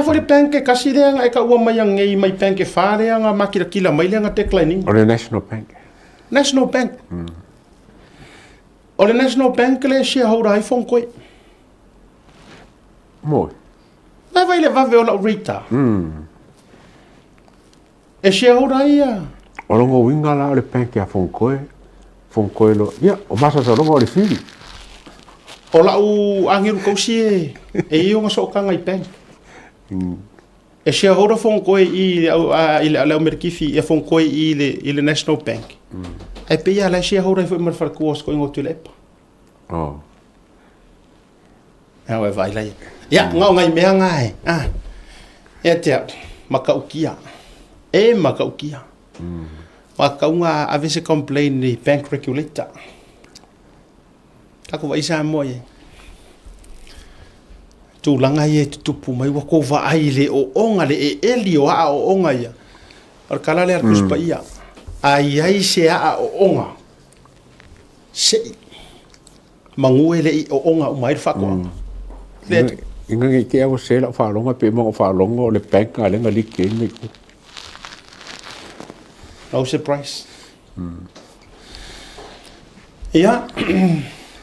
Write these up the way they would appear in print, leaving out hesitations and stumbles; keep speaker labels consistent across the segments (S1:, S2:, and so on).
S1: fo le bank kasi le nga ka ua mai ngai mai bank fa le nga makira kila mai le nga declining.
S2: O le National Bank.
S1: National Bank. O le National Bank le shareholder iPhone koe.
S2: Moi.
S1: Na vai le vave o la rita. E shareholder ia.
S2: O longo winga la o le bank a fonkoe. Fonkoe lo. Ia, o masa sa longo o le fili.
S1: O la u angiru kausi e iu nga so kanga I bank. E shareholder fonkoe I le Amerikifi e fonkoe I le National Bank. Ai pe ia la shareholder foi mar farkuos ko ingo tulepa.
S2: Oh.
S1: Awe vai lai. Ya, ngau ngai mea ngai. E te makaukia. E makaukia. Makaunga avese complain ni bank regulator. Kako vai sa mo ye. Tu langa ye tupu mai wa ko va ai le o onga le e elio a o onga ia. Ar kala le ar kuspa ia. Ai se a o onga. Se manguele I o onga o mai fako.
S2: Inga ngi ke o se la fa longa pe mo fa longa o le bank a le ngali ke ni ko.
S1: No surprise. Ia.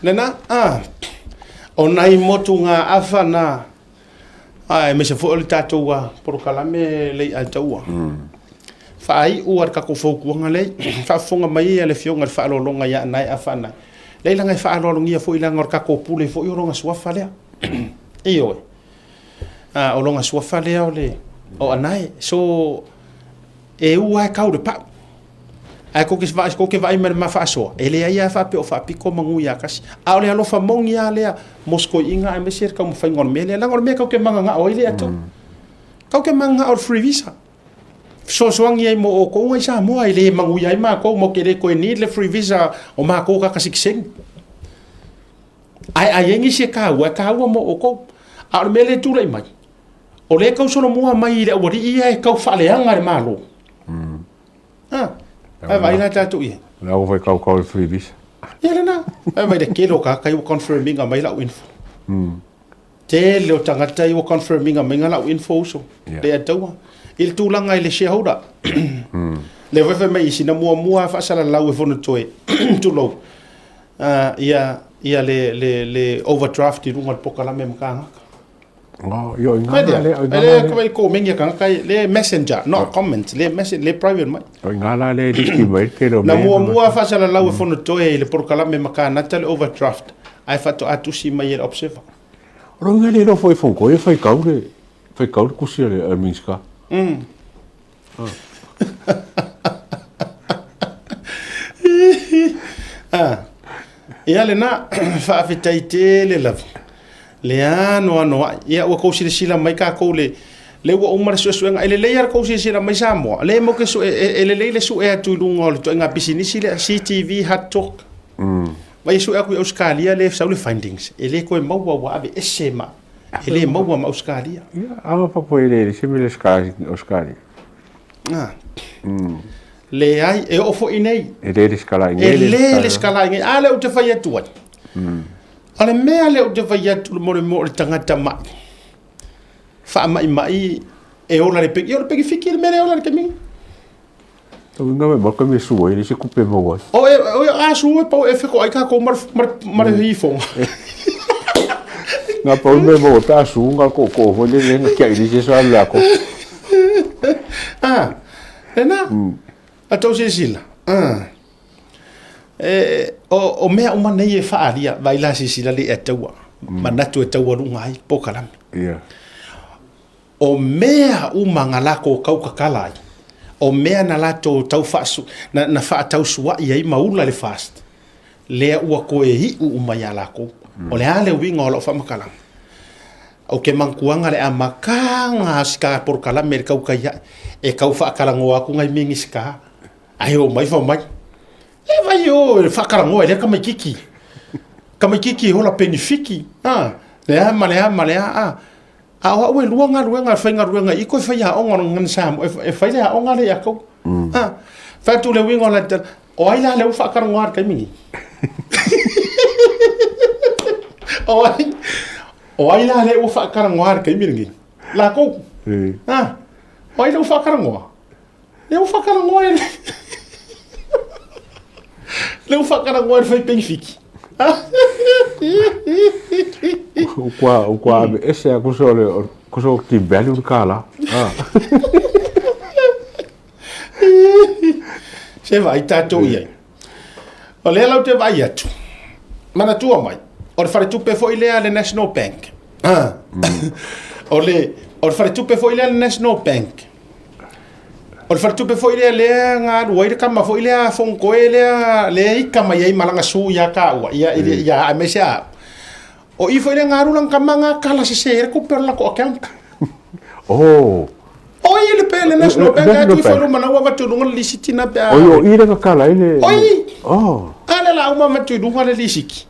S1: Lena o nai motu nga afana. Ai me se fo le tatua por kalame le ataua. Fai u ar ka ko fo ku nga le fa fonga mai le fionga fa lo longa ya nai afana. Le langa fa lo longa fo ila ngor ka ko pule fo yo longa swa fa le. Iyo. O longa swa fa le o le. O anai so e u ai ka de pa. Ai ko ke vai mer ma fa so. Ele ia fa pe o fa piko mangu ya kasi. A ole alo fa mongi ya le mosko inga ai me ser ka mo fa ngor me le la ngor me ka ke manga nga o ile ato. Ka ke manga or free visa. So soangi ai mo o ko ngai sa mo ai le mangu ya ma ko mo ke le ko ni le free visa o ma ko ka kasik ai ngi se ka wa mo o ko a me le tu le mai. O le ka so no mo mai le o ri ia ka fa le anga le malo. Ai vai la tatu ia.
S2: Na o vai kau le free visa.
S1: Ia le na. Ai vai de kelo ka kai o confirming a mai la info. Te le o tangata I o confirming a mai la info so. Le ataua. Il tulanga I le shareholder. Le vefe mai sina mua fa sala lau e fono toe. Tulo. Ia le overdraft I runga pokala me mkanga.
S2: Oh, yo inga
S1: le ko mengia kanga kai le messenger, not comment, le message le private mai.
S2: O inga la le distribuir ke lo.
S1: Na mua fa sala lau e fono toe le pokala me mkanga tale overdraft. Ai fato atusi mai le observer.
S2: Ronga le no foi fonko e fai kau ku se le minska.
S1: Ia le na fa afitaite le lavu. Le ano ia o ko sila mai ka ko le wa umar so ele le ar ko sila mai sa mo le mo ke so ele le su e tu lungo to nga business le CTV hat talk mai so aku Australia le sa le findings ele ko mo wa ave esema ele mo wa Australia
S2: ia ama pa po ele se me le Australia
S1: le ai e o fo inei
S2: ele le skala
S1: le skala ngai ale o te fai atu ale mea le o te vai atu mo le tangata mai. Wha mai e ola le peki. E ola peki whiki le mea le ola le kemi.
S2: Tau inga me maka me sua ele se kupe mo wai.
S1: O a sua pau e whiko ai ka ko mar hifonga.
S2: Nga pau me mo ta sunga ko ho le nga kia ili se so ala ko.
S1: Ena. A tau se sila. O mea uma nei e whaaria vai la sila le ataua. Manatu e taua runga ai pokalam.
S2: Ia.
S1: O mea uma ngalako kaukakalai. O mea na lato tau whaasu, na wha tau sua i ai maula le fast. Lea ua koe hi uma ia lako. O le ale winga o lo whamakalam. O ke mankuanga le a makanga sika porkalam me kaukaya. E kau whaakalango aku ngai mingi sika. Ai o mai whamai. E vai o whakarango e le kamaikiki. Kamaikiki hola penifiki. Lea malea. A o e luanga whainga ruanga. I koe whaia onga ngan samu. E whaia onga le ako. Whatu le winga o la tana. O ai la le u whakarango ar kai mingi. O ai la le u whakarango ar kai mingi. La kou. Ah, oi não whakarangoa. Eu whakarangoa ele. Leu whakarangoa ele whai pengwhiki.
S2: O qua esse é kuso ki value do kala.
S1: Se vai tātou iai. O lea lau te vai atu. Mana tua mai. O le whare tupe fo i lea le National Bank. O le whare tupe fo i lea le National Bank. O le whare tupe fo i lea ngā ruaire kama fo i lea whonkoe lea i kama iai malanga su ia ka ua. Ia a mesa. O i fo i lea ngā rulang kama ngā kala se se ko perla ko account.
S2: Oh.
S1: Oi, ele pele National Bank aqui foi uma nova batulunga lisitina pe.
S2: Oi, ira ka kala ile.
S1: Oi.
S2: Oh.
S1: Ala la uma batulunga lisiki.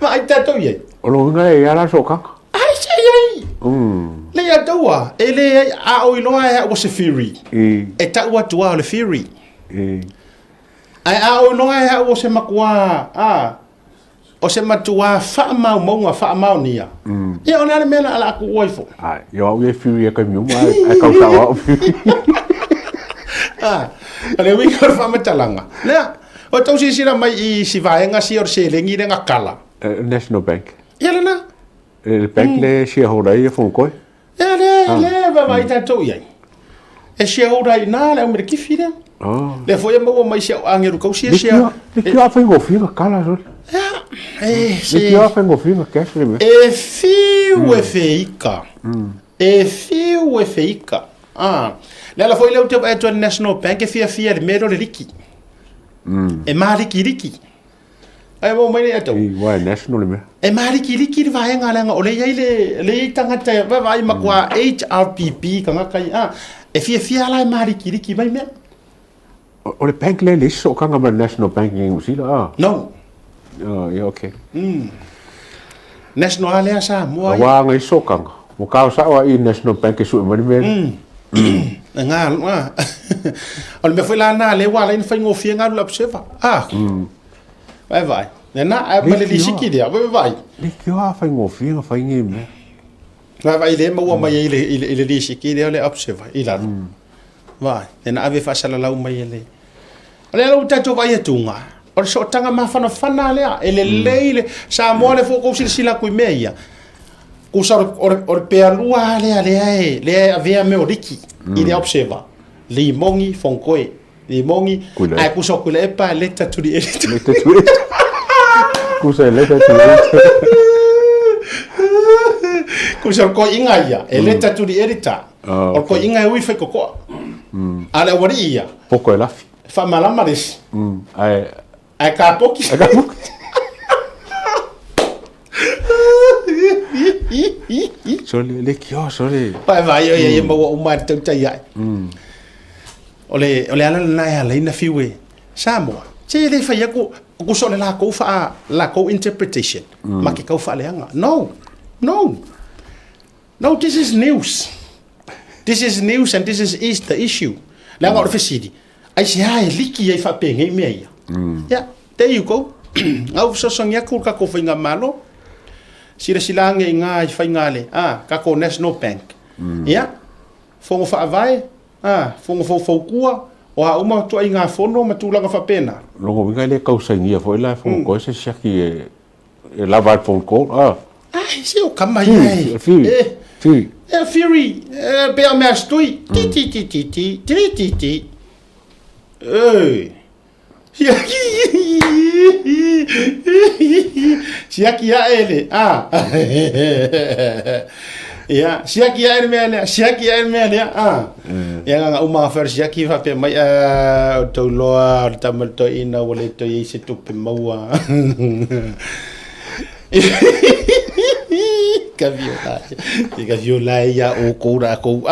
S1: Ma ai tato ye.
S2: O lo nga e ala soka.
S1: Ai sei ai. Le ya toa, ele a o ilo ai o se fury. E ta wa tua le fury. Ai a o ilo ai o se makua. O se matua wha mau maunga wha mau nia. Ia o nare mena ala aku oifo.
S2: Ai, yo au e whiri e kai miu mai, ai kau tau au whiri.
S1: Ale wi kor wha matalanga. Lea, o tau si sira mai i si vaenga si or se lengi renga kala.
S2: National Bank.
S1: Ia lena.
S2: Le bank le shareholder i e whongkoi.
S1: Ia le, vai tatou iai. E shareholder i nā le umere kifi rea. Le foi mo mai se angeru kau si se.
S2: Le ki a whaingo whiga kala roi. Le ki a whaingo whiga cash le me.
S1: E fiu e feika. E fiu e feika. Le ala foi le te e to National Bank e fia le mero le liki. E mariki riki. Ai mo mai ato.
S2: I wa national le me.
S1: E mariki riki vai nga langa o le ia le tangata vai makwa HRPP kanga kai e fia la mariki riki mai me.
S2: O le bank le so kanga ma National Bank ngi usila.
S1: No.
S2: Oh, yeah, okay.
S1: National Alea sa mo ai.
S2: Wa ngai so kanga. Mo ka sa wa i National Bank e su me me.
S1: Nga. O me foi lá na le wa la in faingo fia nga la observa. Vai. Na a male li siki dia. Vai.
S2: Le ki a faingo fia nga faingi me.
S1: Vai le mo mai ile li siki dia le observa. Ila. Vai. Na ave fa sala la mai ele. Ale lo tato vai tunga. O so tanga mafana lea ele leile sa mo le fo ko sila ku meia ku sa or pealua le avea me oriki i le observa li mongi fonkoe li mongi ai ku so ku le pa letter to the editor
S2: ku sa letter to the editor
S1: ku sa ko inga ia letter to the editor o ko inga wi fe ko ala wari ia
S2: poko la
S1: fa malama ris
S2: ai
S1: kapoki.
S2: So le kio so le.
S1: Vai e mo o mai tau tai ai. Ole ala na ya le na fiwe. Samoa. Che le fa yaku ku so le la ko fa la ko interpretation. Ma ke ko fa le anga. No, this is news. This is news and this is the issue. La ngor fa sidi. Ai se ai liki ai fa pe ngai me ia. Yeah, there you go. Au so songia ku ka ko finga malo. Sila nga fai ngale. Ka ko National Bank. Yeah. Fongo fa vai. Fongo fo kua. O ha uma to inga fono matulanga fa pena.
S2: Longo winga le kausa ngia foi la fongo ko se shaki e lava phone call.
S1: Se o kama ai.
S2: Fury.
S1: Fury. Be a mastui. Ti. Siaki ya ele. Ya, siaki ya ele mele. Ya nga uma fer siaki fa pe mai to loa tamal to ina wale to yese to pe maua. Ka viola ya o kora ko